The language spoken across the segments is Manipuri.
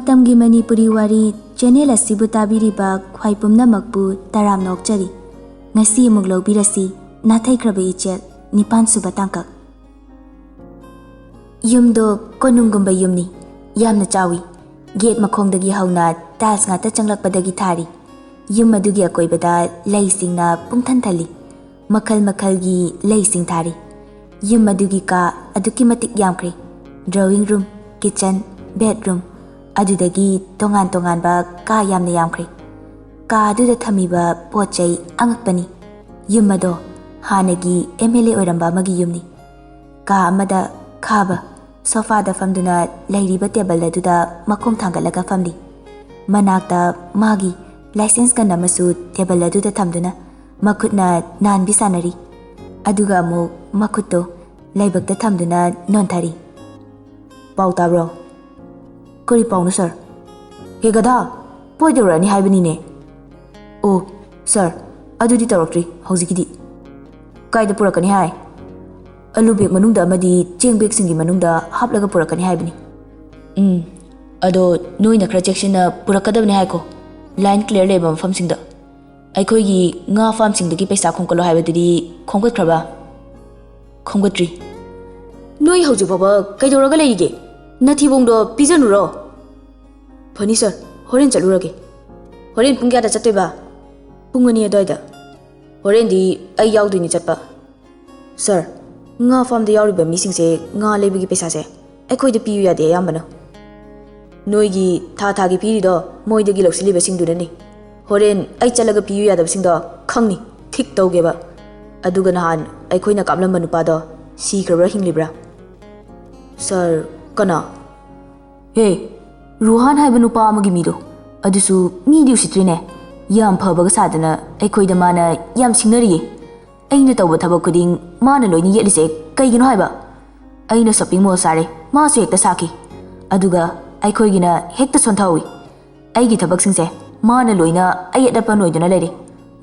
ꯃꯇꯝꯒꯤ ꯃꯅꯤꯄꯨꯔꯤ ꯋꯥꯔꯤ ꯆꯦꯅꯦꯜ ꯑꯁꯤꯕꯨ ꯇꯥꯕꯤꯔꯤꯕ ꯈ꯭ꯋꯥꯏ ꯄꯨꯝꯅꯃꯛꯄꯨ ꯇꯔꯥꯝꯅ ꯑꯣꯛꯆꯔꯤ꯫ ꯉꯁꯤ ꯑꯃꯨꯛ ꯂꯧꯕꯤꯔꯁꯤ ꯅꯥꯊꯩꯈ꯭ꯔꯕ ꯏꯆꯦꯜ 9ꯁꯨꯕ ꯇꯥꯡꯀꯛ꯫ ꯌꯨꯝꯗꯣ ꯀꯣꯅꯨꯡꯒꯨꯝꯕ ꯌꯨꯝꯅꯤ, ꯌꯥꯝꯅ ꯆꯥꯎꯏ꯫ ꯒꯦꯠ ꯃꯈꯣꯡꯗꯒꯤ ꯍꯧꯅ ꯇꯥꯏꯜꯁ ꯉꯥꯛꯇ ꯆꯪꯂꯛꯄꯗꯒꯤ ꯊꯥꯔꯤ꯫ ꯌꯨꯝ ꯑꯗꯨꯒꯤ ꯑꯀꯣꯏꯕꯗ ꯂꯩꯁꯤꯡꯅ ꯄꯨꯡꯊꯟ ꯊꯜꯂꯤ꯫ ꯃꯈꯜ ꯃꯈꯜꯒꯤ ꯂꯩꯁꯤꯡ ꯊꯥꯔꯤ꯫ ꯌꯨꯝ ꯑꯗꯨꯒꯤ ꯀꯥ ꯑꯗꯨꯛꯀꯤ ꯃꯇꯤꯛ ꯌꯥꯝꯈ꯭ꯔꯦ꯫ ꯗ꯭ꯔꯣꯋꯤꯡ ꯔꯨꯝ, ꯀꯤꯆꯟ, ꯕꯦꯗꯔꯨꯝ, ꯑꯗꯨꯗꯒꯤ ꯇꯣꯉꯥꯟ ꯇꯣꯉꯥꯟꯕ ꯀꯥ ꯌꯥꯝꯅ ꯌꯥꯝꯈ꯭ꯔꯦ꯫ ꯀꯥ ꯑꯗꯨꯗ ꯊꯝꯃꯤꯕ ꯄꯣꯠ ꯆꯩ ꯑꯉꯛꯄꯅꯤ꯫ ꯌꯨꯝ ꯑꯗꯣ ꯍꯥꯟꯅꯒꯤ MLA ꯑꯣꯏꯔꯝꯕ ꯑꯃꯒꯤ ꯌꯨꯝꯅꯤ꯫ ꯀꯥ ꯑꯃꯗ ꯈꯥꯕ ꯁꯣꯐꯥꯗ ꯐꯝꯗꯨꯅ ꯂꯩꯔꯤꯕ ꯇꯦꯕꯜ ꯑꯗꯨꯗ ꯃꯈꯣꯡ ꯊꯥꯡꯒꯠꯂꯒ ꯐꯝꯂꯤ꯫ ꯃꯅꯥꯛꯇ ꯃꯥꯒꯤ ꯂꯥꯏꯁꯦꯟꯁ ꯒꯟ ꯑꯃꯁꯨ ꯇꯦꯕꯜ ꯑꯗꯨꯗ ꯊꯝꯗꯨꯅ ꯃꯈꯨꯠꯅ ꯅꯥꯟꯕꯤ ꯁꯥꯟꯅꯔꯤ꯫ ꯑꯗꯨꯒ ꯑꯃꯨꯛ ꯃꯈꯨꯠꯇꯣ ꯂꯥꯏꯕꯛꯇ ꯊꯝꯗꯨꯅ ꯅꯣꯟꯊꯔꯤ꯫ ꯄꯥꯎ ꯇꯥꯕ꯭ꯔꯣ? ꯀꯔꯤ ꯄꯥꯎꯅꯣ ꯁꯔ? ꯍꯦ ꯒꯙꯥ, ꯄꯣꯠ ꯌꯧꯔꯛꯑꯅꯤ ꯍꯥꯏꯕꯅꯤꯅꯦ꯫ ꯑꯣ ꯁꯔ, ꯑꯗꯨꯗꯤ ꯇꯧꯔꯛꯇ꯭ꯔꯤ ꯍꯧꯖꯤꯛꯀꯤꯗꯤ꯫ ꯀꯥꯏꯗ ꯄꯨꯔꯛꯀꯅꯤ ꯍꯥꯏ? ꯑꯂꯨ ꯕꯦग ꯃꯅꯨꯡꯗ ꯑꯃꯗꯤ ꯆꯦꯡ ꯕꯦꯒꯁꯤꯡꯒꯤ ꯃꯅꯨꯡꯗ ꯍꯥꯞꯂꯒ ꯄꯨꯔꯛꯀꯅꯤ ꯍꯥꯏꯕꯅꯤ꯫ ꯑꯗꯣ ꯅꯣꯏꯅ ꯈꯔ ꯆꯦꯛꯁꯤꯟꯅ ꯄꯨꯔꯛꯀꯗꯕꯅꯤ ꯍꯥꯏꯀꯣ, ꯂꯥꯏꯟ ꯀ꯭ꯂꯤꯌꯔ ꯂꯩꯕ ꯃꯐꯝꯁꯤꯡꯗ꯫ ꯑꯩꯈꯣꯏꯒꯤ ꯉꯥ ꯐꯥꯔꯝꯁꯤꯡꯗꯒꯤ ꯄꯩꯁꯥ ꯈꯣꯝꯀꯠꯂꯣ ꯍꯥꯏꯕꯗꯨꯗꯤ ꯈꯣꯝꯒꯠꯈ꯭ꯔꯕ? ꯈꯣꯝꯒꯠꯇ꯭ꯔꯤ꯫ ꯅꯣꯏ ꯍꯧꯖꯤꯛ ꯐꯥꯎꯕ ꯀꯩꯗꯧꯔꯒ ꯂꯩꯔꯤꯒꯦ? ꯅꯊꯤꯕꯣꯡꯗꯣ ꯄꯤꯖꯅꯨꯔꯣ? ꯐꯅꯤ ꯁꯔ, ꯍꯣꯔꯦꯟ ꯆꯠꯂꯨꯔꯒꯦ꯫ ꯍꯣꯔꯦꯟ ꯄꯨꯡ ꯀꯌꯥꯗ ꯆꯠꯇꯣꯏꯕ? ꯄꯨꯡ 2 ꯑꯗꯨꯋꯥꯏꯗ꯫ ꯍꯣꯔꯦꯟꯗꯤ ꯑꯩ ꯌꯥꯎꯗꯣꯏꯅꯤ ꯆꯠꯄ꯫ ꯁꯔ, ꯉꯥ ꯐꯥꯔꯝꯗ ꯌꯥꯎꯔꯤꯕ ꯃꯤꯁꯤꯡꯁꯦ ꯉꯥ ꯂꯩꯕꯒꯤ ꯄꯩꯁꯥꯁꯦ ꯑꯩꯈꯣꯏꯗ ꯄꯤꯌꯨ ꯌꯥꯗꯦ ꯑꯌꯥꯝꯕꯅ꯫ ꯅꯣꯏꯒꯤ ꯊꯥꯒꯤ ꯄꯤꯔꯤꯗꯣ ꯃꯣꯏꯗꯒꯤ ꯂꯧꯁꯤꯜꯂꯤꯕꯁꯤꯡꯗꯨꯅꯅꯤ꯫ ꯍꯣꯔꯦꯟ ꯑꯩ ꯆꯠꯂꯒ ꯄꯤꯌꯨ ꯌꯥꯗꯕꯁꯤꯡꯗꯣ ꯈꯪꯅꯤ, ꯊꯤꯛ ꯇꯧꯒꯦꯕ꯫ ꯑꯗꯨꯒ ꯅꯍꯥꯟ ꯑꯩꯈꯣꯏꯅ ꯀꯥꯞꯂꯝꯕ ꯅꯨꯄꯥꯗꯣ ꯁꯤꯈ꯭ꯔꯕ꯭ꯔꯥ ꯍꯤꯡꯂꯤꯕ꯭ꯔꯥ? ꯁꯔ, ꯀꯅꯥ? ꯍꯦ, ꯔꯨꯍꯥꯟ ꯍꯥꯏꯕ ꯅꯨꯄꯥ ꯑꯃꯒꯤ ꯃꯤꯗꯣ, ꯑꯗꯨꯁꯨ ꯃꯤꯗꯤ ꯎꯁꯤꯠꯇ꯭ꯔꯤꯅꯦ꯫ ꯌꯥꯝ ꯐꯕꯒ ꯁꯥꯗꯅ ꯑꯩꯈꯣꯏꯗ ꯃꯥꯅ ꯌꯥꯝ ꯁꯤꯡꯅꯔꯤꯌꯦ꯫ ꯑꯩꯅ ꯇꯧꯕ ꯊꯕꯛ ꯈꯨꯗꯤꯡ ꯃꯥꯅ ꯂꯣꯏꯅ ꯌꯦꯠꯂꯤꯁꯦ ꯀꯩꯒꯤꯅꯣ ꯍꯥꯏꯕ? ꯑꯩꯅ ꯁꯣꯞꯄꯤꯡ ꯃꯣꯜ ꯁꯥꯔꯦ, ꯃꯥꯁꯨ ꯍꯦꯛꯇ ꯁꯥꯈꯤ꯫ ꯑꯗꯨꯒ ꯑꯩꯈꯣꯏꯒꯤꯅ ꯍꯦꯛꯇ ꯁꯣꯟꯊꯍꯧꯏ꯫ ꯑꯩꯒꯤ ꯊꯕꯛꯁꯤꯡꯁꯦ ꯃꯥꯅ ꯂꯣꯏꯅ ꯑꯌꯦꯠ ꯑꯄꯟ ꯑꯣꯏꯗꯨꯅ ꯂꯩꯔꯦ꯫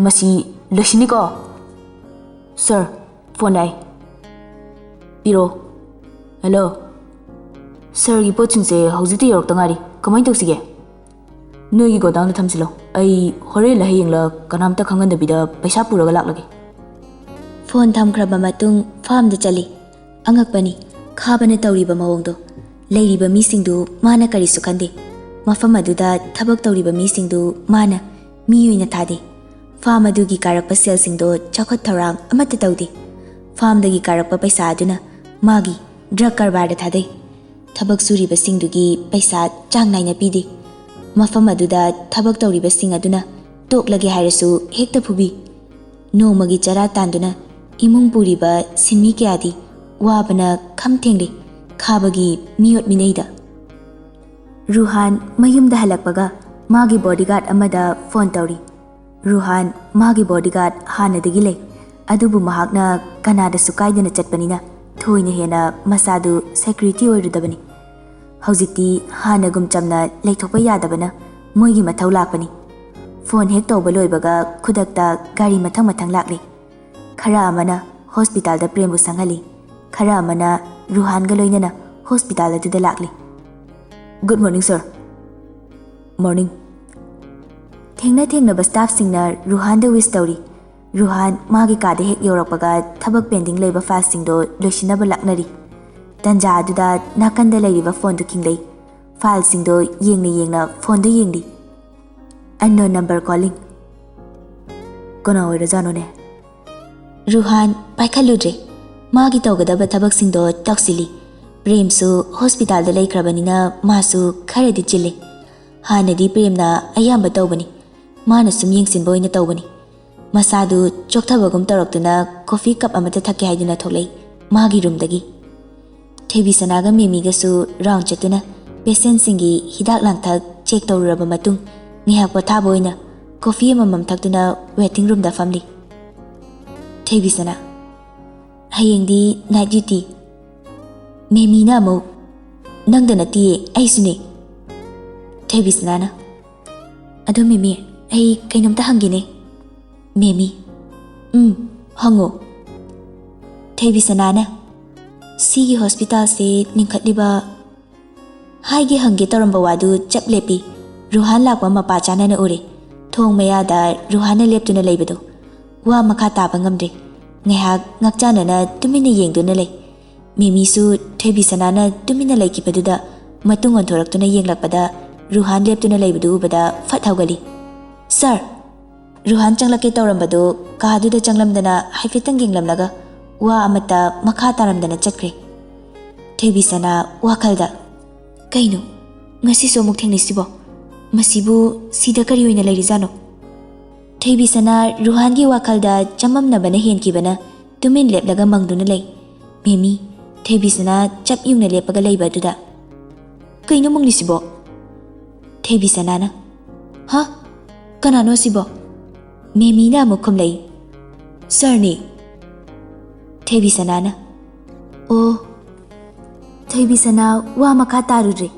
ꯃꯁꯤ ꯂꯣꯏꯁꯤꯟꯅꯤꯀꯣ? ꯁꯔ, ꯐꯣꯟ ꯂꯥꯛꯑꯦ꯫ ꯄꯤꯔꯣ꯫ ꯍꯦꯂꯣ ꯁꯔꯒꯤ ꯄꯣꯠꯁꯤꯡꯁꯦ ꯍꯧꯖꯤꯛꯇ ꯌꯧꯔꯛꯇ ꯉꯥꯏꯔꯤ, ꯀꯃꯥꯏꯅ ꯇꯧꯁꯤꯒꯦ? ꯅꯣꯏꯒꯤ ꯒꯣꯗꯥꯎꯟꯗ ꯊꯝꯖꯤꯜꯂꯣ, ꯑꯩ ꯍꯣꯔꯦꯟꯂ ꯍꯌꯦꯡꯂ ꯀꯅꯥꯝꯇ ꯈꯪꯍꯟꯗꯕꯤꯗ ꯄꯩꯁꯥ ꯄꯨꯔꯒ ꯂꯥꯛꯂꯒꯦ꯫ ꯐꯣꯟ ꯊꯝꯈ꯭ꯔꯕ ꯃꯇꯨꯡ ꯐꯥꯔꯝꯗ ꯆꯠꯂꯤ꯫ ꯑꯉꯛꯄꯅꯤ, ꯈꯥꯕꯅ ꯇꯧꯔꯤꯕ ꯃꯑꯣꯡꯗꯣ꯫ ꯂꯩꯔꯤꯕ ꯃꯤꯁꯤꯡꯗꯨ ꯃꯥꯅ ꯀꯔꯤꯁꯨ ꯈꯟꯗꯦ꯫ ꯃꯐꯝ ꯑꯗꯨꯗ ꯊꯕꯛ ꯇꯧꯔꯤꯕ ꯃꯤꯁꯤꯡꯗꯨ ꯃꯥꯅ ꯃꯤ ꯑꯣꯏꯅ ꯊꯥꯗꯦ꯫ ꯐꯥꯔꯝ ꯑꯗꯨꯒꯤ ꯀꯥꯔꯛꯄ ꯁꯦꯜꯁꯤꯡꯗꯣ ꯆꯥꯎꯈꯠ ꯊꯧꯔꯥꯡ ꯑꯃꯠꯇ ꯇꯧꯗꯦ꯫ ꯐꯥꯔꯝꯗꯒꯤ ꯀꯥꯔꯛꯄ ꯄꯩꯁꯥ ꯑꯗꯨꯅ ꯃꯥꯒꯤ ꯗ꯭ꯔꯒ ꯀꯔꯕꯥꯔꯗ ꯊꯥꯗꯩ꯫ ꯊꯕꯛ ꯁꯨꯔꯤꯕꯁꯤꯡꯗꯨꯒꯤ ꯄꯩꯁꯥ ꯆꯥꯡ ꯅꯥꯏꯅ ꯄꯤꯗꯦ꯫ ꯃꯐꯝ ꯑꯗꯨꯗ ꯊꯕꯛ ꯇꯧꯔꯤꯕꯁꯤꯡ ꯑꯗꯨꯅ ꯇꯣꯛꯂꯒꯦ ꯍꯥꯏꯔꯁꯨ ꯍꯦꯛꯇ ꯐꯨꯕꯤ꯫ ꯅꯣꯡꯃꯒꯤ ꯆꯔꯥ ꯇꯥꯟꯗꯨꯅ ꯏꯃꯨꯡ ꯄꯨꯔꯤꯕ ꯁꯤꯟꯃꯤ ꯀꯌꯥꯗꯤ ꯋꯥꯕꯅ ꯈꯝ ꯊꯦꯡꯂꯦ ꯈꯥꯕꯒꯤ ꯃꯤꯑꯣꯠ ꯃꯤꯅꯩꯗ꯫ ꯔꯨꯍꯥꯟ ꯃꯌꯨꯝꯗ ꯍꯜꯂꯛꯄꯒ ꯃꯥꯒꯤ ꯕꯣꯗꯤꯒꯥꯔꯗ ꯑꯃꯗ ꯐꯣꯟ ꯇꯧꯔꯤ꯫ ꯔꯨꯍꯥꯟ ꯃꯥꯒꯤ ꯕꯣꯗꯤꯒꯥꯔꯗ ꯍꯥꯟꯅꯗꯒꯤ ꯂꯩ, ꯑꯗꯨꯕꯨ ꯃꯍꯥꯛꯅ ꯀꯅꯥꯗꯁꯨ ꯀꯥꯏꯗꯅ ꯆꯠꯄꯅꯤꯅ ꯊꯣꯏꯅ ꯍꯦꯟꯅ ꯃꯁꯥꯗꯨ ꯁꯦꯀ꯭ꯌꯨꯔꯤꯇꯤ ꯑꯣꯏꯔꯨꯗꯕꯅꯤ꯫ ꯍꯧꯖꯤꯛꯇꯤ ꯍꯥꯟꯅꯒꯨꯝ ꯆꯝꯅ ꯂꯩꯊꯣꯛꯄ ꯌꯥꯗꯕꯅ ꯃꯣꯏꯒꯤ ꯃꯊꯧ ꯂꯥꯛꯄꯅꯤ꯫ ꯐꯣꯟ ꯍꯦꯛ ꯇꯧꯕ ꯂꯣꯏꯕꯒ ꯈꯨꯗꯛꯇ ꯒꯥꯔꯤ ꯃꯊꯪ ꯃꯊꯪ ꯂꯥꯛꯂꯤ꯫ ꯈꯔ ꯑꯃꯅ ꯍꯣꯁꯄꯤꯇꯥꯜꯗ ꯄ꯭ꯔꯦꯝꯕꯨ ꯁꯪꯍꯜꯂꯤ, ꯈꯔ ꯑꯃꯅ ꯔꯨꯍꯥꯟꯒ ꯂꯣꯏꯅꯅ ꯍꯣꯁꯄꯤꯇꯥꯜ ꯑꯗꯨꯗ ꯂꯥꯛꯂꯤ꯫ Good morning sir. ꯃꯣꯔꯅꯤꯡ꯫ ꯊꯦꯡꯅ ꯊꯦꯡꯅꯕ ꯁ꯭ꯇꯥꯐꯁꯤꯡꯅ ꯔꯨꯍꯥꯟꯗ ꯋꯤꯁ ꯇꯧꯔꯤ꯫ ꯔꯨꯍꯥꯟ ꯃꯥꯒꯤ ꯀꯥꯗ ꯍꯦꯛ ꯌꯧꯔꯛꯄꯒ ꯊꯕꯛ ꯄꯦꯟꯗꯤꯡ ꯂꯩꯕ ꯐꯥꯏꯜꯁꯤꯡꯗꯣ ꯂꯣꯏꯁꯤꯟꯅꯕ ꯂꯥꯛꯅꯔꯤ꯫ ꯇꯟꯖꯥ ꯑꯗꯨꯗ ꯅꯥꯀꯟꯗ ꯂꯩꯔꯤꯕ ꯐꯣꯟꯗꯨ ꯈꯤꯡꯂꯩ꯫ ꯐꯥꯏꯜꯁꯤꯡꯗꯣ ꯌꯦꯡꯅ ꯌꯦꯡꯅ ꯐꯣꯟꯗꯨ ꯌꯦꯡꯂꯤ꯫ ꯑꯟꯅꯣꯟ ꯅꯝꯕꯔ ꯀꯣꯂꯤꯡ꯫ ꯀꯅꯥ ꯑꯣꯏꯔꯖꯥꯠꯅꯣꯅꯦ? ꯔꯨꯍꯥꯟ ꯄꯥꯏꯈꯠꯂꯨꯗ꯭ꯔꯦ꯫ ꯃꯥꯒꯤ ꯇꯧꯒꯗꯕ ꯊꯕꯛꯁꯤꯡꯗꯣ ꯇꯧꯁꯤꯜꯂꯤ꯫ ꯄ꯭ꯔꯦꯝꯁꯨ ꯍꯣꯁꯄꯤꯇꯥꯜꯗ ꯂꯩꯈ꯭ꯔꯕꯅꯤꯅ ꯃꯥꯁꯨ ꯈꯔꯗꯤ ꯆꯤꯜꯂꯤ꯫ ꯍꯥꯟꯅꯗꯤ ꯄ꯭ꯔꯦꯝꯅ ꯑꯌꯥꯝꯕ ꯇꯧꯕꯅꯤ, ꯃꯥꯅ ꯁꯨꯝ ꯌꯦꯡꯁꯤꯟꯕ ꯑꯣꯏꯅ ꯇꯧꯕꯅꯤ꯫ ꯃꯁꯥꯗꯨ ꯆꯣꯛꯊꯕꯒꯨꯝ ꯇꯧꯔꯛꯇꯨꯅ ꯀꯣꯐꯤ ꯀꯞ ꯑꯃꯇ ꯊꯛꯀꯦ ꯍꯥꯏꯗꯨꯅ ꯊꯣꯛꯂꯛꯏ ꯃꯥꯒꯤ ꯔꯨꯝꯗꯒꯤ꯫ ꯊꯣꯏꯕꯤꯁꯅꯥꯒ ꯃꯦꯃꯤꯒꯁꯨ ꯔꯥꯎꯟ ꯆꯠꯇꯨꯅ ꯄꯦꯁꯦꯟꯁꯤꯡꯒꯤ ꯍꯤꯗꯥꯛ ꯂꯥꯡꯊꯛ ꯆꯦꯛ ꯇꯧꯔꯨꯔꯕ ꯃꯇꯨꯡ ꯉꯥꯏꯍꯥꯛ ꯄꯣꯊꯥꯕ ꯑꯣꯏꯅ ꯀꯣꯐꯤ ꯑꯃꯃꯝ ꯊꯛꯇꯨꯅ ꯋꯦꯇꯤꯡ ꯔꯨꯝꯗ ꯐꯝꯂꯤ꯫ ꯊꯣꯏꯕꯤꯁꯅꯥ: ꯍꯌꯦꯡꯗꯤ ꯅꯥꯏꯠ ꯗ꯭ꯌꯨꯇꯤ꯫ ꯃꯦꯃꯤꯅ ꯑꯃꯨꯛ: ꯅꯪꯗ ꯅꯠꯇꯤꯌꯦ, ꯑꯩꯁꯨꯅꯦ꯫ ꯊꯣꯏꯕꯤꯁꯅꯥꯅ: ꯑꯗꯣ ꯃꯦꯃꯤ, ꯑꯩ ꯀꯩꯅꯣꯝꯇ ꯍꯪꯒꯦꯅꯦ꯫ ꯃꯦꯃꯤ: ꯍꯪꯉꯣ꯫ ꯊꯣꯏꯕꯤꯁꯅꯥꯅ: ꯁꯤꯒꯤ ꯍꯣꯁꯄꯤꯇꯥꯜꯁꯦ ꯂꯤꯡꯈꯠꯂꯤꯕ ꯍꯥꯏꯒꯦ ꯍꯪꯒꯦ ꯇꯧꯔꯝꯕ ꯋꯥꯗꯨ ꯆꯞ ꯂꯦꯞꯄꯤ ꯔꯨꯍꯥꯟ ꯂꯥꯛꯄ ꯃꯄꯥ ꯆꯥꯅꯅ ꯎꯔꯦ ꯊꯣꯡ ꯃꯌꯥꯗ ꯔꯨꯍꯥꯟꯅ ꯂꯦꯞꯇꯨꯅ ꯂꯩꯕꯗꯨ ꯋꯥ ꯃꯈꯥ ꯇꯥꯕ ꯉꯝꯗ꯭ꯔꯦ ꯉꯥꯏꯍꯥꯛ ꯉꯛꯆꯥꯅꯅ ꯇꯨꯃꯤꯟꯅ ꯌꯦꯡꯗꯨꯅ ꯂꯩ ꯃꯦꯃꯤꯁꯨ ꯊꯣꯏꯕꯤꯁꯅꯥꯅ ꯇꯨꯃꯤꯟꯅ ꯂꯩꯈꯤꯕꯗꯨꯗ ꯃꯇꯨꯡ ꯑꯣꯟꯊꯣꯔꯛꯇꯨꯅ ꯌꯦꯡꯂꯛꯄꯗ ꯔꯨꯍꯥꯟ ꯂꯦꯞꯇꯨꯅ ꯂꯩꯕꯗꯨ ꯎꯕꯗ ꯐꯠ ꯍꯧꯒꯠꯂꯤ ꯁꯔ ꯔꯨꯍꯥꯟ ꯆꯪꯂꯛꯀꯦ ꯇꯧꯔꯝꯕꯗꯨ ꯀꯥꯗꯨꯗ ꯆꯪꯂꯝꯗꯅ ꯍꯥꯏꯐꯦꯠꯇꯪ ꯌꯦꯡꯂꯝꯂꯒ ꯋꯥ ꯑꯃꯠꯇ ꯃꯈꯥ ꯇꯥꯔꯝꯗꯅ ꯆꯠꯈ꯭ꯔꯦ ꯊꯣꯏꯕꯤꯁꯅꯥ ꯋꯥꯈꯜꯗ ꯀꯩꯅꯣ ꯉꯁꯤꯁꯨ ꯑꯃꯨꯛ ꯊꯦꯡꯅꯩꯁꯤꯕꯣ ꯃꯁꯤꯕꯨ ꯁꯤꯗ ꯀꯔꯤ ꯑꯣꯏꯅ ꯂꯩꯔꯤꯖꯥꯠꯅꯣ ꯊꯣꯏꯕꯤꯁꯅꯥ ꯔꯨꯍꯥꯟꯒꯤ ꯋꯥꯈꯜꯗ ꯆꯃꯝꯅꯕꯅ ꯍꯦꯟꯈꯤꯕꯅ ꯇꯨꯃꯤꯟ ꯂꯦꯞꯂꯒ ꯃꯪꯗꯨꯅ ꯂꯩ ꯃꯦꯃꯤ ꯊꯣꯏꯕꯤꯁꯅꯥ ꯆꯞ ꯌꯨꯡꯅ ꯂꯦꯞꯄꯒ ꯂꯩꯕ ꯑꯗꯨꯗ ꯀꯩꯅꯣ ꯃꯪꯂꯤꯁꯤꯕꯣ ꯊꯣꯏꯕꯤꯁꯅꯥꯅ ꯍꯥ ꯀꯅꯥꯅꯣ ꯁꯤꯕꯣ ꯃꯦꯃꯤꯅ ꯑꯃꯨꯛ ꯈꯨꯝꯂꯛꯏ ꯁꯔꯅꯤ ꯊꯣꯏꯕꯤꯁꯅꯥꯅ ꯑꯣ ꯊꯣꯏꯕꯤꯁꯅꯥ ꯋꯥ ꯃꯈꯥ ꯇꯥꯔꯨꯗ꯭ꯔꯦ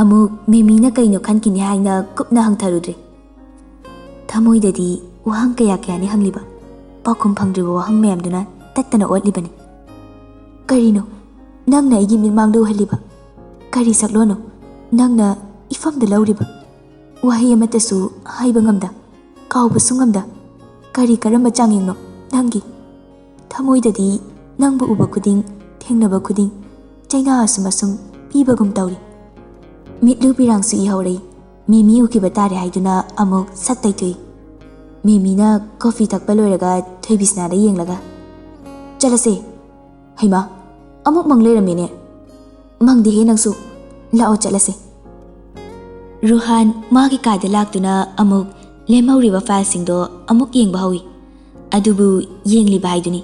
ꯑꯃꯨꯛ ꯃꯦꯃꯤꯅ ꯀꯩꯅꯣ ꯈꯟꯈꯤꯅꯤ ꯍꯥꯏꯅ ꯀꯨꯞꯅ ꯍꯪꯊꯔꯨꯗ꯭ꯔꯦ ꯊꯃꯣꯏꯗꯗꯤ ꯋꯥꯍꯪ ꯀꯌꯥꯅꯤ ꯍꯪꯂꯤꯕ ꯄꯥꯎꯈꯨꯝ ꯐꯪꯗ꯭ꯔꯤꯕ ꯋꯥꯍꯪ ꯃꯌꯥꯝꯗꯨꯅ ꯇꯠꯇꯅ ꯑꯣꯠꯂꯤꯕꯅꯤ ꯀꯔꯤꯅꯣ ꯅꯪꯅ ꯑꯩꯒꯤ ꯃꯤꯠꯃꯥꯡꯗ ꯎꯍꯜꯂꯤꯕ ꯀꯔꯤ ꯁꯛꯂꯣꯟꯅꯣ ꯅꯪꯅ ꯏꯐꯝꯗ ꯂꯧꯔꯤꯕ ꯋꯥꯍꯩ ꯑꯃꯠꯇꯁꯨ ꯍꯥꯏꯕ ꯉꯝꯗ ꯀꯥꯎꯕꯁꯨ ꯉꯝꯗ ꯀꯔꯝꯕ ꯆꯥꯡꯌꯦꯡꯅꯣ ꯅꯪꯒꯤ ꯊꯃꯣꯏꯗꯗꯤ ꯅꯪꯕꯨ ꯎꯕ ꯈꯨꯗꯤꯡ ꯊꯦꯡꯅꯕ ꯈꯨꯗꯤꯡ ꯆꯩꯅꯥ ꯑꯁꯨꯝ ꯄꯤꯕꯒꯨꯝ ꯇꯧꯔꯤ ꯃꯤꯠꯂꯨ ꯄꯤꯔꯥꯡꯁꯨ ꯏꯍꯧꯔꯤ ꯃꯦꯃꯤ ꯎꯈꯤꯕ ꯇꯥꯔꯦ ꯍꯥꯏꯗꯨꯅ ꯑꯃꯨꯛ ꯁꯠ ꯇꯩꯊꯣꯛꯏ ꯃꯦꯃꯤꯅ ꯀꯣꯐꯤ ꯊꯛꯄ ꯂꯣꯏꯔꯒ ꯊꯣꯏꯕꯤꯁꯅꯥꯗ ꯌꯦꯡꯂꯒ ꯆꯠꯂꯁꯦ ꯍꯩꯃꯥ ꯑꯃꯨꯛ ꯃꯪ ꯂꯩꯔꯝꯃꯦꯅꯦ ꯃꯪꯗꯦꯍꯦ ꯅꯪꯁꯨ ꯂꯥꯛꯑꯣ ꯆꯠꯂꯁꯦ ꯔꯨꯍꯥꯟ ꯃꯥꯒꯤ ꯀꯥꯗ ꯂꯥꯛꯇꯨꯅ ꯑꯃꯨꯛ ꯂꯦꯝꯍꯧꯔꯤꯕ ꯐꯥꯏꯜꯁꯤꯡꯗꯣ ꯑꯃꯨꯛ ꯌꯦꯡꯕ ꯍꯧꯏ ꯑꯗꯨꯕꯨ ꯌꯦꯡꯂꯤꯕ ꯍꯥꯏꯗꯨꯅꯤ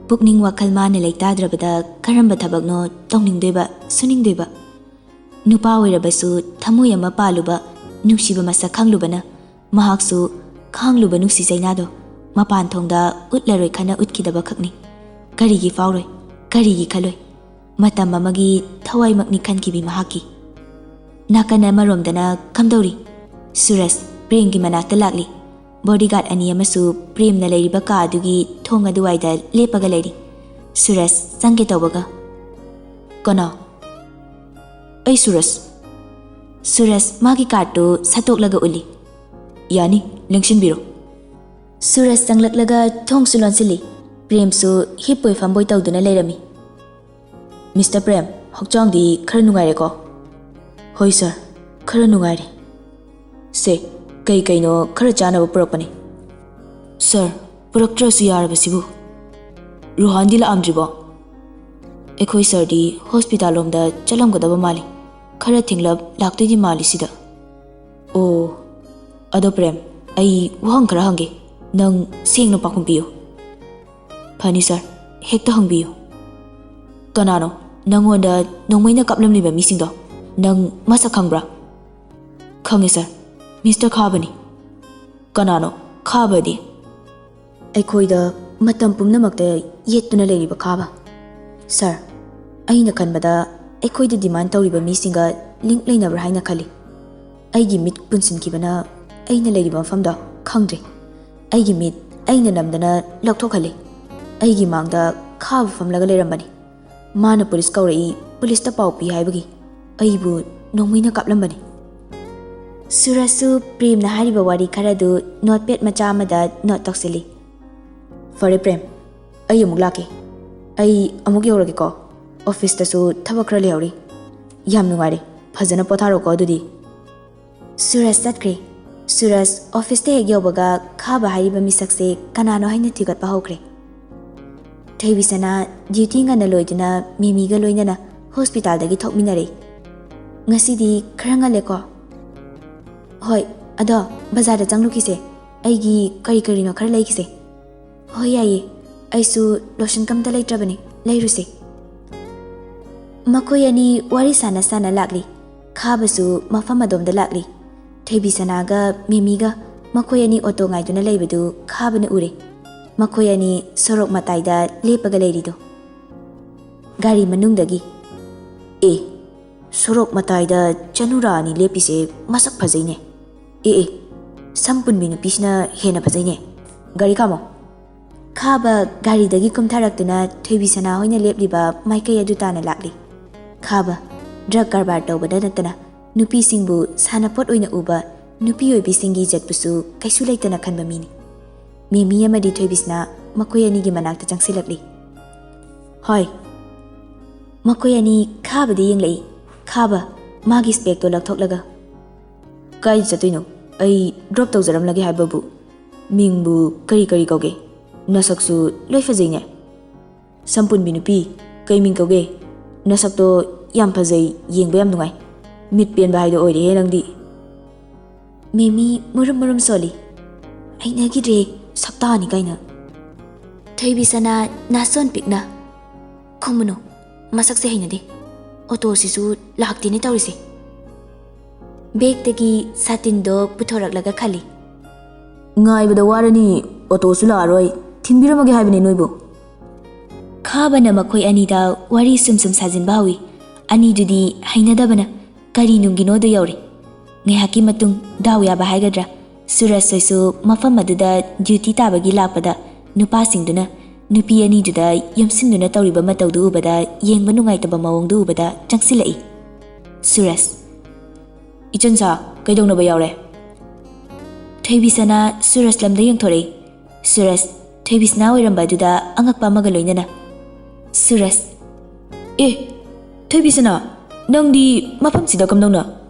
ꯄꯨꯛꯅꯤꯡ ꯋꯥꯈꯜ ꯃꯥꯅ ꯂꯩꯇꯥꯗ꯭ꯔꯕꯗ ꯀꯔꯝꯕ ꯊꯕꯛꯅꯣ ꯇꯧꯅꯤꯡꯗꯣꯏꯕ ꯁꯨꯅꯤꯡꯗꯣꯏꯕ ꯅꯨꯄꯥ ꯑꯣꯏꯔꯕꯁꯨ ꯊꯃꯣꯏ ꯑꯃ ꯄꯥꯜꯂꯨꯕ ꯅꯨꯡꯁꯤꯕ ꯃꯁꯛ ꯈꯪꯂꯨꯕꯅ ꯃꯍꯥꯛꯁꯨ ꯈꯥꯡꯂꯨꯕ ꯅꯨꯡꯁꯤ ꯆꯩꯅꯥꯗꯣ ꯃꯄꯥꯟ ꯊꯣꯡꯗ ꯎꯠꯂꯔꯣꯏ ꯈꯟꯅ ꯎꯠꯈꯤꯗꯕ ꯈꯛꯅꯤ ꯀꯔꯤꯒꯤ ꯐꯥꯎꯔꯣꯏ ꯀꯔꯤꯒꯤ ꯈꯜꯂꯣꯏ ꯃꯇꯝ ꯑꯃꯒꯤ ꯊꯋꯥꯏꯃꯛꯅꯤ ꯈꯟꯈꯤꯕꯤ ꯃꯍꯥꯛꯀꯤ ꯅꯥꯀꯟ ꯑꯃꯔꯣꯝꯗꯅ ꯀꯝꯗꯧꯔꯤ ꯁꯨꯔꯖ ꯄ꯭ꯔꯦꯝꯒꯤ ꯃꯅꯥꯛꯇ ꯂꯥꯛꯂꯤ ꯕꯣꯗꯤꯒꯥꯔꯗ ꯑꯅꯤ ꯑꯃꯁꯨ ꯄ꯭ꯔꯦꯝꯅ ꯂꯩꯔꯤꯕ ꯀꯥ ꯑꯗꯨꯒꯤ ꯊꯣꯡ ꯑꯗꯨꯋꯥꯏꯗ ꯂꯦꯞꯄꯒ ꯂꯩꯔꯤ ꯁꯨꯔꯖ ꯆꯪꯒꯦ ꯇꯧꯕꯒ ꯀꯅꯥ ꯑꯩ ꯁꯨꯔꯖ ꯃꯥꯒꯤ ꯀꯥꯔꯠꯇꯨ ꯁꯠꯇꯣꯛꯂꯒ ꯎꯠꯂꯤ ꯌꯥꯅꯤ ꯂꯦꯡꯁꯤꯟꯕꯤꯔꯣ ꯁꯨꯔꯖ ꯆꯪꯂꯛꯂꯒ ꯊꯣꯡꯁꯨ ꯂꯣꯟꯁꯤꯜꯂꯤ ꯄ꯭ꯔꯦꯝꯁꯨ ꯍꯤꯞꯄꯣꯏ ꯐꯝꯕꯣꯏ ꯇꯧꯗꯨꯅ ꯂꯩꯔꯝꯃꯤ ꯃꯤꯁꯇꯔ ꯄ꯭ꯔꯦꯝ ꯍꯛꯆꯥꯡꯗꯤ ꯈꯔ ꯅꯨꯡꯉꯥꯏꯔꯦꯀꯣ ꯍꯣꯏ ꯁꯔ ꯈꯔ ꯅꯨꯡꯉꯥꯏꯔꯦ ꯁꯦ ꯀꯩꯅꯣ ꯈꯔ ꯆꯥꯅꯕ ꯄꯨꯔꯛꯄꯅꯤ ꯁꯔ ꯄꯨꯔꯛꯇ꯭ꯔꯁꯨ ꯌꯥꯔꯕꯁꯤꯕꯨ ꯔꯨꯍꯥꯟꯗꯤ ꯂꯥꯛꯑꯝꯗ꯭ꯔꯤꯕꯣ ꯑꯩꯈꯣꯏ ꯁꯔꯗꯤ ꯍꯣꯁꯄꯤꯇꯥꯜ ꯂꯣꯝꯗ ꯆꯠꯂꯝꯒꯗꯕ ꯃꯥꯜꯂꯤ ꯈꯔ ꯊꯦꯡꯂꯞ ꯂꯥꯛꯇꯣꯏꯗꯤ ꯃꯥꯜꯂꯤ ꯁꯤꯗ ꯑꯣ ꯑꯗꯣ ꯄ꯭ꯔꯦꯝ ꯑꯩ ꯋꯥꯍꯪ ꯈꯔ ꯍꯪꯒꯦ ꯅꯪ ꯁꯦꯡꯅ ꯄꯥꯎꯈꯨꯝ ꯄꯤꯌꯨ ꯐꯅꯤ ꯁꯔ ꯍꯦꯛꯇ ꯍꯪꯕꯤꯌꯨ ꯀꯅꯥꯅꯣ ꯅꯪꯉꯣꯟꯗ ꯅꯣꯡꯃꯩꯅ ꯀꯥꯞꯂꯝꯂꯤꯕ ꯃꯤꯁꯤꯡꯗꯣ ꯅꯪ ꯃꯁꯛ ꯈꯪꯕ꯭ꯔꯥ ꯈꯪꯉꯦ ꯁꯔ ꯃꯤꯁꯇꯔ ꯈꯥꯕꯅꯤ ꯀꯅꯥꯅꯣ ꯈꯥꯕꯗꯤ ꯑꯩꯈꯣꯏꯗ ꯃꯇꯝ ꯄꯨꯝꯅꯃꯛꯇ ꯌꯦꯠꯇꯨꯅ ꯂꯩꯔꯤꯕ ꯈꯥꯕ ꯁꯔ ꯑꯩꯅ ꯈꯟꯕꯗ ꯑꯩꯈꯣꯏꯗ ꯗꯤꯃꯥꯟ ꯇꯧꯔꯤꯕ ꯃꯤꯁꯤꯡꯒ ꯂꯤꯡꯛ ꯂꯩꯅꯕ꯭ꯔꯥ ꯍꯥꯏꯅ ꯈꯜꯂꯤ ꯑꯩꯒꯤ ꯃꯤꯠ ꯄꯨꯟꯁꯤꯟꯈꯤꯕꯅ ꯑꯩꯅ ꯂꯩꯔꯤꯕ ꯃꯐꯝꯗꯣ ꯈꯪꯗ꯭ꯔꯦ ꯑꯩꯒꯤ ꯃꯤꯠ ꯑꯩꯅ ꯅꯝꯗꯅ ꯂꯧꯊꯣꯛꯍꯜꯂꯤ ꯑꯩꯒꯤ ꯃꯥꯡꯗ ꯈꯥꯕ ꯐꯝꯂꯒ ꯂꯩꯔꯝꯕꯅꯤ ꯃꯥꯅ ꯄꯨꯂꯤꯁ ꯀꯧꯔꯛꯏ ꯄꯨꯂꯤꯁꯇ ꯄꯥꯎ ꯄꯤ ꯍꯥꯏꯕꯒꯤ ꯑꯩꯕꯨ ꯅꯣꯡꯃꯩꯅ ꯀꯥꯞꯂꯝꯕꯅꯤ ꯁꯨꯔꯖꯁꯨ ꯄ꯭ꯔꯦꯝꯅ ꯍꯥꯏꯔꯤꯕ ꯋꯥꯔꯤ ꯈꯔꯗꯨ ꯅꯣꯠꯄꯦꯗ ꯃꯆꯥ ꯑꯃꯗ ꯅꯣꯠ ꯇꯧꯁꯤꯜꯂꯤ ꯐꯔꯦ ꯄ꯭ꯔꯦꯝ ꯑꯩ ꯑꯃꯨꯛ ꯂꯥꯛꯀꯦ ꯑꯩ ꯑꯃꯨꯛ ꯌꯧꯔꯒꯦꯀꯣ ꯑꯣꯐꯤꯁꯇꯁꯨ ꯊꯕꯛ ꯈꯔ ꯂꯩꯍꯧꯔꯤ ꯌꯥꯝ ꯅꯨꯡꯉꯥꯏꯔꯦ ꯐꯖꯅ ꯄꯣꯊꯥꯔꯣꯀꯣ ꯑꯗꯨꯗꯤ ꯁꯨꯔꯖ ꯆꯠꯈ꯭ꯔꯦ ꯁꯨꯔꯖ ꯑꯣꯐꯤꯁꯇ ꯍꯦꯛ ꯌꯧꯕꯒ ꯈꯥꯕ ꯍꯥꯏꯔꯤꯕ ꯃꯤꯁꯛꯁꯦ ꯀꯅꯥꯅꯣ ꯍꯥꯏꯅ ꯊꯤꯒꯠꯄ ꯍꯧꯈ꯭ꯔꯦ ꯊꯣꯏꯕꯤꯁꯅꯥ ꯗ꯭ꯌꯨꯇꯤ ꯉꯟꯅ ꯂꯣꯏꯗꯨꯅ ꯃꯦꯃꯤꯒ ꯂꯣꯏꯅꯅ ꯍꯣꯁꯄꯤꯇꯥꯜꯗꯒꯤ ꯊꯣꯛꯃꯤꯟꯅꯔꯦ ꯉꯁꯤꯗꯤ ꯈꯔ ꯉꯜꯂꯦꯀꯣ ꯍꯣꯏ ꯑꯗꯣ ꯕꯖꯥꯔꯗ ꯆꯪꯂꯨꯈꯤꯁꯦ ꯑꯩꯒꯤ ꯀꯔꯤꯅꯣ ꯈꯔ ꯂꯩꯈꯤꯁꯦ ꯍꯣꯏ ꯌꯥꯏꯌꯦ ꯑꯩꯁꯨ ꯂꯣꯁꯟ ꯀꯝꯇ ꯂꯩꯇ꯭ꯔꯕꯅꯤ ꯂꯩꯔꯨꯁꯦ ꯃꯈꯣꯏ ꯑꯅꯤ ꯋꯥꯔꯤ ꯁꯥꯟꯅ ꯂꯥꯛꯂꯤ ꯈꯥꯕꯁꯨ ꯃꯐꯝ ꯑꯗꯣꯝꯗ ꯂꯥꯛꯂꯤ ꯊꯣꯏꯕꯤꯁꯅꯥꯒ ꯃꯦꯃꯤꯒ ꯃꯈꯣꯏ ꯑꯅꯤ ꯑꯣꯇꯣ ꯉꯥꯏꯗꯨꯅ ꯂꯩꯕꯗꯨ ꯈꯥꯕꯅ ꯎꯔꯦ ꯃꯈꯣꯏ ꯑꯅꯤ ꯁꯣꯔꯣꯛ ꯃꯇꯥꯏꯗ ꯂꯦꯞꯄꯒ ꯂꯩꯔꯤꯗꯣ ꯒꯥꯔꯤ ꯃꯅꯨꯡꯗꯒꯤ ꯁꯣꯔꯣꯛ ꯃꯇꯥꯏꯗ ꯆꯅꯨꯔꯥ ꯑꯅꯤ ꯂꯦꯞꯄꯤꯁꯦ ꯃꯁꯛ ꯐꯖꯩꯅꯦ ꯁꯝ ꯄꯨꯟꯕꯤ ꯅꯨꯄꯤꯁꯤꯅ ꯍꯦꯟꯅ ꯐꯖꯩꯅꯦ ꯒꯥꯔꯤ ꯈꯥꯝꯃꯣ ꯈꯥꯕ ꯒꯥꯔꯤꯗꯒꯤ ꯀꯨꯝꯊꯔꯛꯇꯨꯅ ꯊꯣꯏꯕꯤꯁꯅꯥ ꯍꯣꯏꯅ ꯂꯦꯞꯂꯤꯕ ꯃꯥꯏꯀꯩ ꯑꯗꯨ ꯇꯥꯅ ꯂꯥꯛꯂꯤ ꯈꯥꯕ ꯗ꯭ꯔꯒ ꯀꯔꯕꯥꯔ ꯇꯧꯕꯗ ꯅꯠꯇꯅ ꯅꯨꯄꯤꯁꯤꯡꯕꯨ ꯁꯥꯟꯅꯄꯣꯠ ꯑꯣꯏꯅ ꯎꯕ ꯅꯨꯄꯤ ꯑꯣꯏꯕꯤꯁꯤꯡꯒꯤ ꯖꯠꯄꯨꯁꯨ ꯀꯩꯁꯨ ꯂꯩꯇꯅ ꯈꯟꯕ ꯃꯤꯅꯤ꯫ ꯃꯦꯃꯤ ꯑꯃꯗꯤ ꯊꯣꯏꯕꯤꯁꯅ ꯃꯈꯣꯏ ꯑꯅꯤꯒꯤ ꯃꯅꯥꯛꯇ ꯆꯪꯁꯤꯜꯂꯛꯂꯤ꯫ ꯍꯣꯏ꯫ ꯃꯈꯣꯏ ꯑꯅꯤ ꯈꯥꯕꯗ ꯌꯦꯡꯂꯛꯏ꯫ ꯈꯥꯕ ꯃꯥꯒꯤ ꯁ꯭ꯄꯦꯛꯇꯣ ꯂꯧꯊꯣꯛꯂꯒ ꯀꯥꯏ ꯆꯠꯇꯣꯏꯅꯣ? ꯑꯩ ꯗ꯭ꯔꯣꯞ ꯇꯧꯖꯔꯝꯂꯒꯦ ꯍꯥꯏꯕꯕꯨ ꯃꯤꯡꯕꯨ ꯀꯔꯤ ꯀꯧꯒꯦ? ꯅꯁꯛꯁꯨ ꯂꯣꯏ ꯐꯖꯩꯅꯦ꯫ ꯁꯝꯄꯨꯟꯕꯤ ꯅꯨꯄꯤ ꯀꯩ ꯃꯤꯡ ꯀꯧꯒꯦ? ꯅꯁꯛꯇꯣ ꯌꯥꯝ ꯐꯖꯩ, ꯌꯦꯡꯕ ꯌꯥꯝ ꯅꯨꯡꯉꯥꯏ꯫ ꯃꯤꯠ ꯄꯦꯟꯕ ꯍꯥꯏꯗꯣ ꯑꯣꯏꯔꯦꯍꯦ ꯅꯪꯗꯤ꯫ ꯃꯦꯃꯤ ꯃꯨꯔꯨꯝ ꯁꯣꯜꯂꯤ꯫ ꯍꯩꯅꯈꯤꯗ꯭ꯔꯦ ꯁꯛꯇꯥꯅꯤ ꯀꯥꯏꯅ꯫ ꯊꯣꯏꯕꯤꯁꯅꯥ ꯅꯥꯁꯣꯟ ꯄꯤꯛꯅ ꯈꯨꯝꯃꯨꯅꯨ, ꯃꯁꯛꯁꯦ ꯍꯩꯅꯗꯦ꯫ ꯑꯣꯇꯣꯁꯤꯁꯨ ꯂꯥꯛꯇꯦꯅꯦ ꯇꯧꯔꯤꯁꯦ꯫ ꯕꯦꯒꯇꯒꯤ ꯁꯥꯇꯤꯟꯗꯣ ꯄꯨꯊꯣꯔꯛꯂꯒ ꯈꯜꯂꯤ꯫ ꯉꯥꯏꯕꯗ ꯋꯥꯔꯅꯤ, ꯑꯣꯇꯣꯁꯨ ꯂꯥꯛꯑꯔꯣꯏ, ꯊꯤꯟꯕꯤꯔꯝꯃꯒꯦ ꯍꯥꯏꯕꯅꯦ ꯅꯣꯏꯕꯨ꯫ ꯈꯥꯕꯅ ꯃꯈꯣꯏ ꯑꯅꯤꯗ ꯋꯥꯔꯤ ꯁꯨꯝ ꯁꯥꯖꯤꯟꯕ ꯍꯧꯏ꯫ ꯑꯅꯤꯗꯨꯗꯤ ꯍꯩꯅꯗꯕꯅ ꯀꯔꯤ ꯅꯨꯡꯒꯤꯅꯣꯗꯣ ꯌꯧꯔꯦ꯫ ꯉꯥꯏꯍꯥꯛꯀꯤ ꯃꯇꯨꯡ ꯗꯥꯎ ꯌꯥꯕ ꯍꯥꯏꯒꯗ꯭ꯔꯥ, ꯁꯨꯔꯖ ꯍꯣꯏꯁꯨ ꯃꯐꯝ ꯑꯗꯨꯗ ꯗ꯭ꯌꯨꯇꯤ ꯇꯥꯕꯒꯤ ꯂꯥꯛꯄꯗ ꯅꯨꯄꯥꯁꯤꯡꯗꯨꯅ ꯅꯨꯄꯤ ꯑꯅꯤꯗꯨꯗ ꯌꯣꯝꯁꯤꯟꯗꯨꯅ ꯇꯧꯔꯤꯕ ꯃꯇꯧꯗꯨ ꯎꯕꯗ, ꯌꯦꯡꯕ ꯅꯨꯡꯉꯥꯏꯇꯕ ꯃꯑꯣꯡꯗꯨ ꯎꯕꯗ ꯆꯪꯁꯤꯜꯂꯛꯏ꯫ ꯁꯨꯔꯖ: ꯏꯆꯟꯁꯥ ꯀꯩꯗꯧꯅꯕ ꯌꯥꯎꯔꯦ? ꯊꯣꯏꯕꯤꯁꯅꯥ ꯁꯨꯔꯖ ꯂꯝꯗ ꯌꯦꯡꯊꯣꯔꯛꯏ꯫ ꯁꯨꯔꯖ ꯊꯣꯏꯕꯤꯁꯅꯥ ꯑꯣꯏꯔꯝꯕ ꯑꯗꯨꯗ ꯑꯉꯛꯄ ꯑꯃꯒ ꯂꯣꯏꯅꯅ꯫ ꯁꯨꯔꯖ: ꯑꯦ ꯊꯣꯏꯕꯤꯁꯅꯥ, ꯅꯪꯗꯤ ꯃꯐꯝꯁꯤꯗ ꯀꯝꯗꯧꯅ?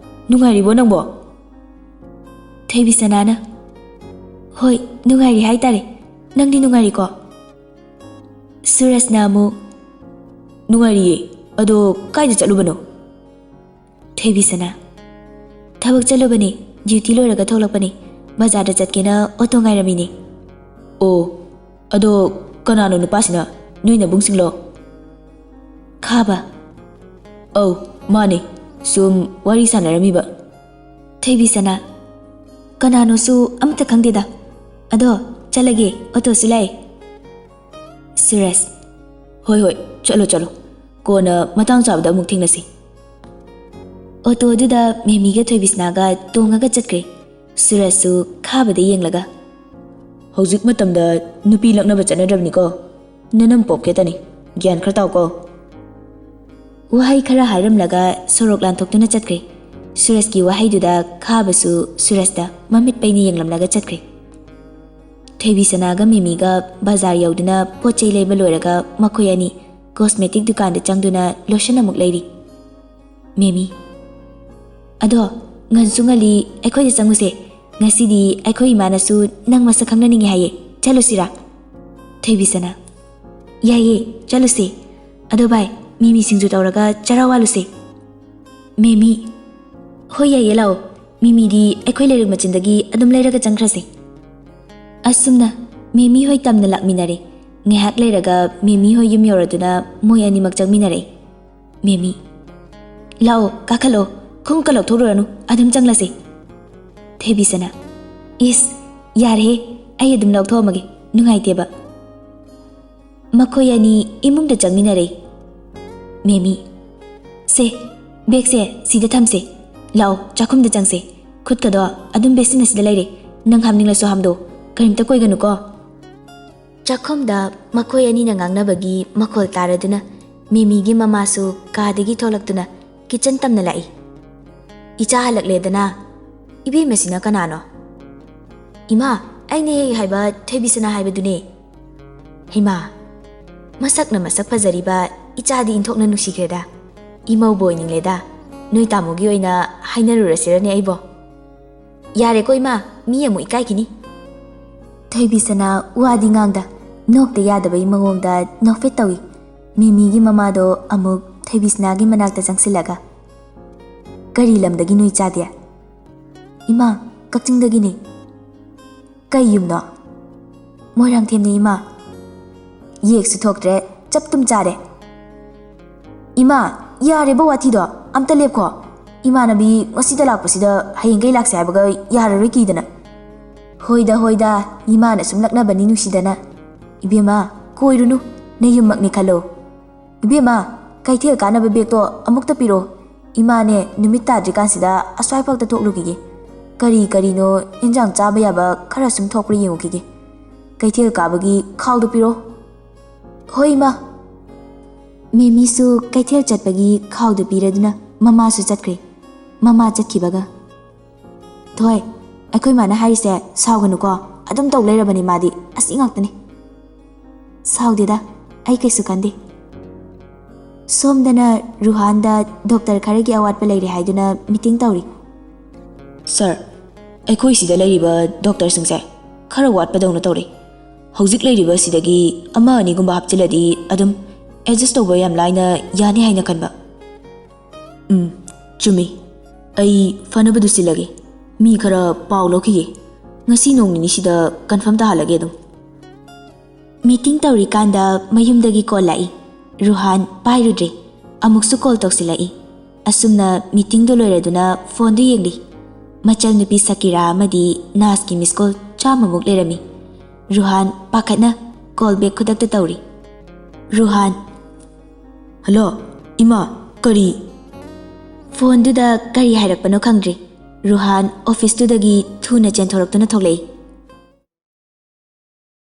ꯅꯨꯡꯉꯥꯏꯔꯤꯕꯣ ꯅꯪꯕꯣ? ꯊꯣꯏꯕꯤꯁꯅꯥꯅ: ꯍꯣꯏ ꯅꯨꯡꯉꯥꯏꯔꯤ ꯍꯥꯏꯇꯥꯔꯦ꯫ ꯅꯪꯗꯤ ꯅꯨꯡꯉꯥꯏꯔꯤꯀꯣ? ꯁꯨꯔꯖꯅ ꯑꯃꯨꯛ: ꯅꯨꯡꯉꯥꯏꯔꯤꯌꯦ, ꯑꯗꯣ ꯀꯥꯏꯗ ꯆꯠꯂꯨꯕꯅꯣ? ꯊꯣꯏꯕꯤꯁꯅꯥ: ꯊꯕꯛ ꯆꯠꯂꯨꯕꯅꯦ, ꯗ꯭ꯌꯨꯇꯤ ꯂꯣꯏꯔꯒ ꯊꯣꯛꯂꯛꯄꯅꯦ꯫ ꯕꯖꯥꯔꯗ ꯆꯠꯀꯦꯅ ꯑꯣꯇꯣ ꯉꯥꯏꯔꯝꯃꯤꯅꯦ꯫ ꯑꯣ, ꯑꯗꯣ ꯀꯅꯥꯅꯣ ꯅꯨꯄꯥꯁꯤꯅ? ꯅꯣꯏ ꯅꯕꯨꯡꯁꯤꯡꯂꯣ? ꯈꯥꯕ: ꯑꯧ ꯃꯥꯅꯦ, ꯁꯨꯝ ꯋꯥꯔꯤ ꯁꯥꯟꯅꯔꯝꯃꯤꯕ꯫ ꯊꯣꯏꯕꯤꯁꯅꯥ: ꯀꯅꯥꯅꯣꯁꯨ ꯑꯃꯇ ꯈꯪꯗꯦꯗ꯫ ꯑꯗꯣ ꯆꯠꯂꯒꯦ, ꯑꯣꯇꯣꯁꯨ ꯂꯥꯛꯑꯦ꯫ ꯁꯨꯔꯖ: ꯍꯣꯏ ꯆꯠꯂꯣ, ꯀꯣꯟꯅ ꯃꯇꯥꯡ ꯆꯥꯕꯗ ꯑꯃꯨꯛ ꯊꯦꯡꯅꯁꯤ꯫ ꯑꯣꯇꯣ ꯑꯗꯨꯗ ꯃꯦꯃꯤꯒ ꯊꯣꯏꯕꯤꯁꯅꯥꯒ ꯇꯣꯡꯉꯒ ꯆꯠꯈ꯭ꯔꯦ꯫ ꯁꯨꯔꯖꯁꯨ ꯈꯥꯕꯗ ꯌꯦꯡꯂꯒ: ꯍꯧꯖꯤꯛ ꯃꯇꯝꯗ ꯅꯨꯄꯤ ꯂꯛꯅꯕ ꯆꯠꯅꯗ꯭ꯔꯕꯅꯤꯀꯣ, ꯅꯅꯝ ꯄꯣꯛꯀꯦꯇꯅꯤ, ꯒ꯭ꯌꯥꯟ ꯈꯔ ꯇꯥꯎꯀꯣ꯫ ꯋꯥꯍꯩ ꯈꯔ ꯍꯥꯏꯔꯝꯂꯒ ꯁꯣꯔꯣꯛ ꯂꯥꯟꯊꯣꯛꯇꯨꯅ ꯆꯠꯈ꯭ꯔꯦ꯫ ꯁꯨꯔꯖꯀꯤ ꯋꯥꯍꯩꯗꯨꯗ ꯈꯥꯕꯁꯨ ꯁꯨꯔꯖꯇ ꯃꯃꯤꯠ ꯄꯩꯅ ꯌꯦꯡꯂꯝꯂꯒ ꯆꯠꯈ꯭ꯔꯦ꯫ ꯊꯣꯏꯕꯤꯁꯅꯥꯒ ꯃꯦꯃꯤꯒ ꯕꯖꯥꯔ ꯌꯧꯗꯨꯅ ꯄꯣꯠ ꯆꯩ ꯂꯩꯕ ꯂꯣꯏꯔꯒ ꯃꯈꯣꯏ ꯑꯅꯤ ꯀꯣꯁꯃꯦꯇꯤꯛ ꯗꯨꯀꯥꯟꯗ ꯆꯪꯗꯨꯅ ꯂꯣꯁꯟ ꯑꯃꯨꯛ ꯂꯩꯔꯤ꯫ ꯃꯦꯃꯤ: ꯑꯗꯣ ꯉꯟꯁꯨ ꯉꯜꯂꯤ, ꯑꯩꯈꯣꯏꯗ ꯆꯪꯉꯨꯁꯦ꯫ ꯉꯁꯤꯗꯤ ꯑꯩꯈꯣꯏ ꯏꯃꯥꯅꯁꯨ ꯅꯪ ꯃꯁꯛ ꯈꯪꯅꯅꯤꯡꯉꯦ ꯍꯥꯏꯌꯦ, ꯆꯠꯂꯨꯁꯤꯔꯥ? ꯊꯣꯏꯕꯤꯁꯅꯥ: ꯌꯥꯏꯌꯦ, ꯆꯠꯂꯨꯁꯦ꯫ ꯑꯗꯣ ꯚꯥꯏ, ꯃꯤꯃꯤ ꯁꯤꯡꯖꯨ ꯇꯧꯔꯒ ꯆꯔꯥ ꯋꯥꯜꯂꯨꯁꯦ꯫ ꯃꯦꯃꯤ: ꯍꯣꯏ ꯌꯥꯏꯌꯦ, ꯂꯥꯛꯑꯣ꯫ ꯃꯤꯃꯤꯗꯤ ꯑꯩꯈꯣꯏ ꯂꯩꯔꯛ ꯃꯆꯤꯟꯗꯒꯤ ꯑꯗꯨꯝ ꯂꯩꯔꯒ ꯆꯪꯈ꯭ꯔꯁꯦ꯫ ꯑꯁꯨꯝꯅ ꯃꯦꯃꯤ ꯍꯣꯏ ꯇꯝꯅ ꯂꯥꯛꯃꯤꯟꯅꯔꯦ꯫ ꯉꯥꯏꯍꯥꯛ ꯂꯩꯔꯒ ꯃꯦꯃꯤ ꯍꯣꯏ ꯌꯨꯝ ꯌꯧꯔꯗꯨꯅ ꯃꯣꯏ ꯑꯅꯤꯃꯛ ꯆꯪꯃꯤꯟꯅꯔꯛꯏ꯫ ꯃꯦꯃꯤ: ꯂꯥꯛꯑꯣ, ꯀꯥꯈꯠꯂꯣ, ꯈꯣꯡꯎꯞꯀ ꯂꯧꯊꯣꯛꯂꯨꯔꯅꯨ, ꯑꯗꯨꯝ ꯆꯪꯂꯁꯦ꯫ ꯊꯣꯏꯕꯤꯁꯅꯥ: ꯏꯁ ꯌꯥꯔꯦꯍꯦ, ꯑꯩ ꯑꯗꯨꯝ ꯂꯧꯊꯣꯛꯑꯝꯃꯒꯦ, ꯅꯨꯡꯉꯥꯏꯇꯦꯕ꯫ ꯃꯈꯣꯏ ꯑꯅꯤ ꯏꯃꯨꯡꯗ ꯆꯪꯃꯤꯟꯅꯔꯛꯏ꯫ ꯃꯦꯃꯤ: ꯁꯦ ꯕꯦꯒꯁꯦ ꯁꯤꯗ ꯊꯝꯁꯦ, ꯂꯥꯛꯑꯣ ꯆꯥꯛꯈꯨꯝꯗ ꯆꯪꯁꯦ꯫ ꯈꯨꯠꯀꯗꯣ ꯑꯗꯨꯝ ꯕꯦꯁꯤꯟ ꯑꯁꯤꯗ ꯂꯩꯔꯦ, ꯅꯪ ꯍꯥꯝꯅꯤꯡꯂꯁꯨ ꯍꯥꯝꯗꯣ, ꯀꯔꯤꯝꯇ ꯀꯣꯏꯒꯅꯨꯀꯣ꯫ ꯆꯥꯛꯈꯨꯝꯗ ꯃꯈꯣꯏ ꯑꯅꯤꯅ ꯉꯥꯡꯅꯕꯒꯤ ꯃꯈꯣꯜ ꯇꯥꯔꯗꯨꯅ ꯃꯦꯃꯤꯒꯤ ꯃꯃꯥꯁꯨ ꯀꯥꯗꯒꯤ ꯊꯣꯛꯂꯛꯇꯨꯅ ꯀꯤꯆꯟ ꯇꯝꯅ ꯂꯥꯛꯏ꯫ ꯏꯆꯥ ꯍꯜꯂꯛꯂꯦꯗꯅ, ꯏꯕꯦꯝꯃꯁꯤꯅ ꯀꯅꯥꯅꯣ? ꯏꯃꯥ, ꯑꯩꯅ ꯍꯦꯛ ꯍꯥꯏꯕ ꯊꯣꯏꯕꯤꯁꯅꯥ ꯍꯥꯏꯕꯗꯨꯅꯦ꯫ ꯍꯩꯃꯥ, ꯃꯁꯛꯅ ꯃꯁꯛ ꯐꯖꯔꯤꯕ ꯏꯆꯥꯗꯤ ꯏꯟꯊꯣꯛꯅ ꯅꯨꯡꯁꯤꯈ꯭ꯔꯦꯗ꯫ ꯏꯃꯧꯕ ꯑꯣꯏꯅꯤꯡꯂꯦꯗ, ꯅꯣꯏ ꯇꯥꯃꯣꯒꯤ ꯑꯣꯏꯅ ꯍꯥꯏꯅꯔꯨꯔꯁꯤꯔꯅꯦ ꯑꯩꯕꯣ? ꯌꯥꯔꯦꯀꯣ ꯏꯃꯥ, ꯃꯤ ꯑꯃꯨꯛ ꯏꯀꯥꯏꯈꯤꯅꯤ꯫ ꯊꯣꯏꯕꯤꯁꯅꯥ ꯋꯥꯗꯤ ꯉꯥꯡꯗ, ꯅꯣꯛꯇ ꯌꯥꯗꯕꯒꯤ ꯃꯑꯣꯡꯗ ꯅꯣꯛꯐꯦꯠ ꯇꯧꯏ꯫ ꯃꯦꯃꯤꯒꯤ ꯃꯃꯥꯗꯣ ꯑꯃꯨꯛ ꯊꯣꯏꯕꯤꯁꯅꯥꯒꯤ ꯃꯅꯥꯛꯇ ꯆꯪꯁꯤꯜꯂꯒ: ꯀꯔꯤ ꯂꯝꯗꯒꯤꯅꯣ ꯏꯆꯥꯗꯤ? ꯏꯃꯥ, ꯀꯛꯆꯤꯡꯗꯒꯤꯅꯦ꯫ ꯀꯩ ꯌꯨꯝꯅꯣ? ꯃꯣꯏꯔꯥꯡꯊꯦꯝꯅꯦ ꯏꯃꯥ꯫ ꯌꯦꯛꯁꯨ ꯊꯣꯛꯇ꯭ꯔꯦ, ꯆꯞꯇꯨꯝ ꯆꯥꯔꯦ꯫ ꯏꯃꯥ, ꯌꯥꯔꯦꯕ ꯋꯥꯊꯤꯗꯣ, ꯑꯝꯇ ꯂꯦꯞꯈꯣ꯫ ꯏꯃꯥꯟꯅꯕꯤ ꯉꯁꯤꯗ ꯂꯥꯛꯄꯁꯤꯗ ꯍꯌꯦꯡꯈꯩ ꯂꯥꯛꯁꯦ ꯍꯥꯏꯕꯒ ꯌꯥꯔꯔꯣꯏ ꯀꯤꯗꯅ꯫ ꯍꯣꯏꯗ, ꯏꯃꯥꯅ ꯁꯨꯝ ꯂꯛꯅꯕꯅꯤ ꯅꯨꯡꯁꯤꯗꯅ꯫ ꯏꯕꯦꯝꯃ, ꯀꯣꯏꯔꯨꯅꯨ, ꯅꯌꯨꯝꯃꯛꯅꯤ ꯈꯜꯂꯣ꯫ ꯏꯕꯦꯝꯃ, ꯀꯩꯊꯦꯜ ꯀꯥꯅꯕ ꯕꯦꯒꯇꯣ ꯑꯃꯨꯛꯇ ꯄꯤꯔꯣ꯫ ꯏꯃꯥꯅꯦ ꯅꯨꯃꯤꯠ ꯇꯥꯗ꯭ꯔꯤꯀꯥꯟꯁꯤꯗ ꯑꯁ꯭ꯋꯥꯏꯐꯥꯎꯇ ꯊꯣꯛꯂꯨꯈꯤꯒꯦ꯫ ꯀꯔꯤꯅꯣ ꯏꯟꯖꯥꯡ ꯆꯥꯕ ꯌꯥꯕ ꯈꯔ ꯁꯨꯝ ꯊꯣꯛꯄ꯭ꯔꯥ ꯌꯦꯡꯉꯨꯈꯤꯒꯦ꯫ ꯀꯩꯊꯦꯜ ꯀꯥꯕꯒꯤ ꯈꯥꯎꯗꯣ ꯄꯤꯔꯣ꯫ ꯍꯣꯏ ꯏꯃꯥ꯫ ꯃꯦꯃꯤꯁꯨ ꯀꯩꯊꯦꯜ ꯆꯠꯄꯒꯤ ꯈꯥꯎꯗꯨ ꯄꯤꯔꯗꯨꯅ ꯃꯃꯥꯁꯨ ꯆꯠꯈ꯭ꯔꯦ ꯃꯃꯥ ꯆꯠꯈꯤꯕꯒ ꯊꯣꯏ ꯑꯩꯈꯣꯏ ꯃꯥꯅ ꯍꯥꯏꯔꯤꯁꯦ ꯁꯥꯎꯒꯅꯨꯀꯣ ꯑꯗꯨꯝ ꯇꯧ ꯂꯩꯔꯕꯅꯤ ꯃꯥꯗꯤ ꯑꯁꯤ ꯉꯥꯛꯇꯅꯤ ꯁꯥꯎꯗꯦꯗ ꯑꯩ ꯀꯩꯁꯨ ꯈꯟꯗꯦ ꯁꯣꯝꯗꯅ ꯔꯨꯍꯥꯟꯗ ꯗꯣꯛꯇꯔ ꯈꯔꯒꯤ ꯑꯋꯥꯠꯄ ꯂꯩꯔꯦ ꯍꯥꯏꯗꯨꯅ ꯃꯤꯇꯤꯡ ꯇꯧꯔꯤ ꯁꯥꯔ ꯑꯩꯈꯣꯏ ꯁꯤꯗ ꯂꯩꯔꯤꯕ ꯗꯣꯛꯇꯔꯁꯤꯡꯁꯦ ꯈꯔ ꯋꯥꯠꯄꯗꯧꯅ ꯇꯧꯔꯤ ꯍꯧꯖꯤꯛ ꯂꯩꯔꯤꯕ ꯁꯤꯗꯒꯤ ꯑꯃ ꯑꯅꯤꯒꯨꯝꯕ ꯍꯥꯞꯆꯤꯜꯂꯗꯤ ꯑꯗꯨꯝ ꯑꯦꯗꯖꯁ ꯇꯧꯕ ꯌꯥꯝ ꯂꯥꯏꯅ ꯌꯥꯅꯤ ꯍꯥꯏꯅ ꯈꯟꯕ ꯆꯨꯝꯃꯤ ꯑꯩ ꯐꯅꯕꯗꯨ ꯁꯤꯜꯂꯒꯦ ꯃꯤ ꯈꯔ ꯄꯥꯎ ꯂꯧꯈꯤꯒꯦ ꯉꯁꯤ ꯅꯣꯡ ꯅꯤꯅꯤꯁꯤꯗ ꯀꯟꯐꯥꯔꯝ ꯇꯥꯍꯜꯂꯒꯦ ꯑꯗꯨꯝ ꯃꯤꯇꯤꯡ ꯇꯧꯔꯤꯀꯥꯟꯗ ꯃꯌꯨꯝꯗꯒꯤ ꯀꯣꯜ ꯂꯥꯛꯏ ꯔꯨꯍꯥꯟ ꯄꯥꯏꯔꯨꯗ꯭ꯔꯦ ꯑꯃꯨꯛꯁꯨ ꯀꯣꯜ ꯇꯧꯁꯤꯜꯂꯛꯏ ꯑꯁꯨꯝꯅ ꯃꯤꯇꯤꯡꯗꯣ ꯂꯣꯏꯔꯗꯨꯅ ꯐꯣꯟꯗꯨ ꯌꯦꯡꯂꯤ ꯃꯆꯜꯅꯨꯄꯤ ꯁꯀꯤꯔꯥ ꯑꯃꯗꯤ ꯅꯥꯁꯀꯤ ꯃꯤꯁꯀꯣꯜ 100ꯃꯨꯛ ꯂꯩꯔꯝꯃꯤ ꯔꯨꯍꯥꯟ ꯄꯥꯈꯠꯅ ꯀꯣꯜ ꯕꯦꯛ ꯈꯨꯗꯛꯇ ꯇꯧꯔꯤ ꯔꯨꯍꯥꯟ ꯍꯜꯂꯣ ꯏꯃꯥ ꯀꯔꯤ ꯐꯣꯟꯗꯨꯗ ꯀꯔꯤ ꯍꯥꯏꯔꯛꯄꯅꯣ ꯈꯪꯗ꯭ꯔꯤ ꯔꯨꯍꯥꯟ ꯑꯣꯐꯤꯁꯇꯨꯗꯒꯤ ꯊꯨꯅ ꯆꯦꯟꯊꯣꯔꯛꯇꯨꯅ ꯊꯣꯛꯂꯛꯏ